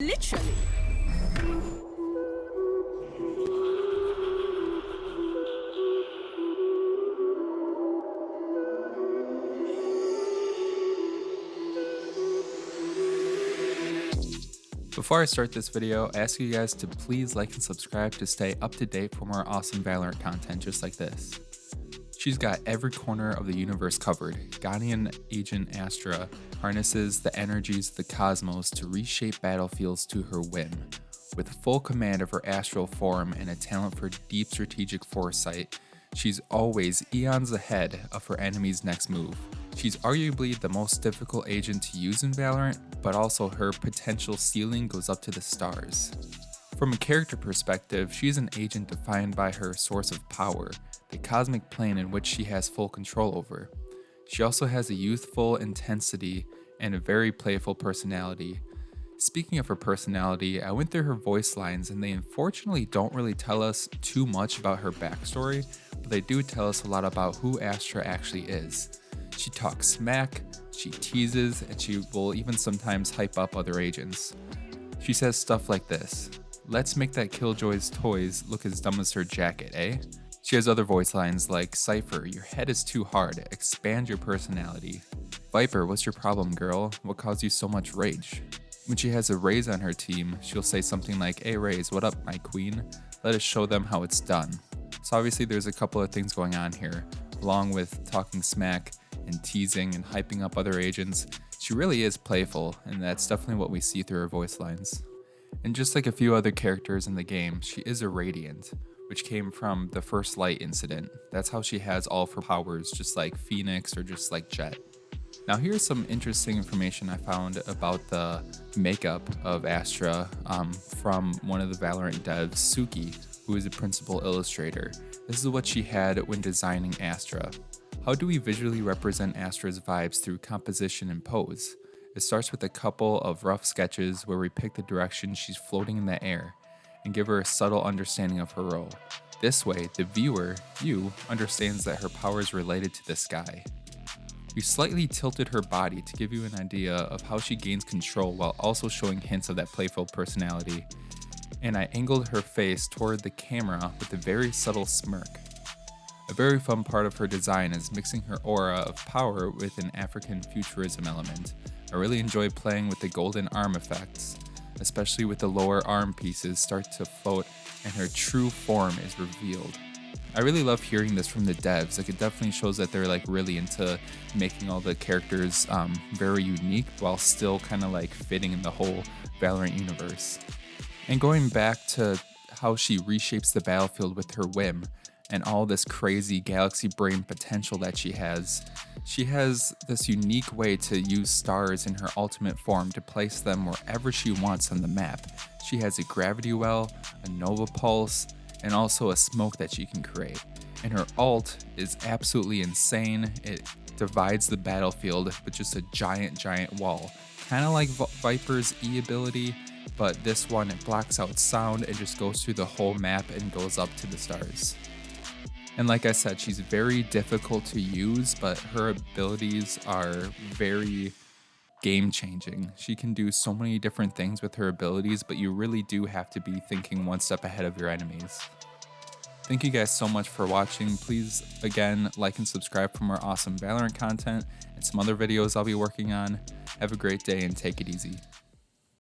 Literally. Before I start this video, I ask you guys to please like and subscribe to stay up to date for more awesome Valorant content just like this. She's got every corner of the universe covered. Ghanaian agent Astra harnesses the energies of the cosmos to reshape battlefields to her whim. With full command of her astral form and a talent for deep strategic foresight, she's always eons ahead of her enemy's next move. She's arguably the most difficult agent to use in Valorant, but also her potential ceiling goes up to the stars. From a character perspective, she's an agent defined by her source of power, the cosmic plane in which she has full control over. She also has a youthful intensity and a very playful personality. Speaking of her personality, I went through her voice lines and they unfortunately don't really tell us too much about her backstory, but they do tell us a lot about who Astra actually is. She talks smack, she teases, and she will even sometimes hype up other agents. She says stuff like this: "Let's make that Killjoy's toys look as dumb as her jacket, eh?" She has other voice lines like, "Cypher, your head is too hard, expand your personality." "Viper, what's your problem, girl? What caused you so much rage?" When she has a Raze on her team, she'll say something like, "Hey Raze, what up, my queen? Let us show them how it's done." So obviously there's a couple of things going on here. Along with talking smack and teasing and hyping up other agents, she really is playful, and that's definitely what we see through her voice lines. And just like a few other characters in the game, she is a Radiant, which came from the First Light incident. That's how she has all of her powers, just like Phoenix or just like Jet. Now here's some interesting information I found about the makeup of Astra from one of the Valorant devs, Suki, who is a principal illustrator. This is what she had when designing Astra. How do we visually represent Astra's vibes through composition and pose? It starts with a couple of rough sketches where we pick the direction she's floating in the air and give her a subtle understanding of her role. This way, the viewer, you, understands that her power is related to the sky. We slightly tilted her body to give you an idea of how she gains control while also showing hints of that playful personality. And I angled her face toward the camera with a very subtle smirk. A very fun part of her design is mixing her aura of power with an African futurism element. I really enjoy playing with the golden arm effects, especially with the lower arm pieces start to float and her true form is revealed. I really love hearing this from the devs. Like, it definitely shows that they're like really into making all the characters very unique while still kind of like fitting in the whole Valorant universe. And going back to how she reshapes the battlefield with her whim and all this crazy galaxy brain potential that she has this unique way to use stars in her ultimate form to place them wherever she wants on the map. She has a gravity well, a nova pulse, and also a smoke that she can create. And her ult is absolutely insane. It divides the battlefield with just a giant wall. Kind of like Viper's E ability, but this one, it blocks out sound and just goes through the whole map and goes up to the stars. And like I said, she's very difficult to use, but her abilities are very game-changing. She can do so many different things with her abilities, but you really do have to be thinking one step ahead of your enemies. Thank you guys so much for watching. Please, again, like and subscribe for more awesome Valorant content and some other videos I'll be working on. Have a great day and take it easy.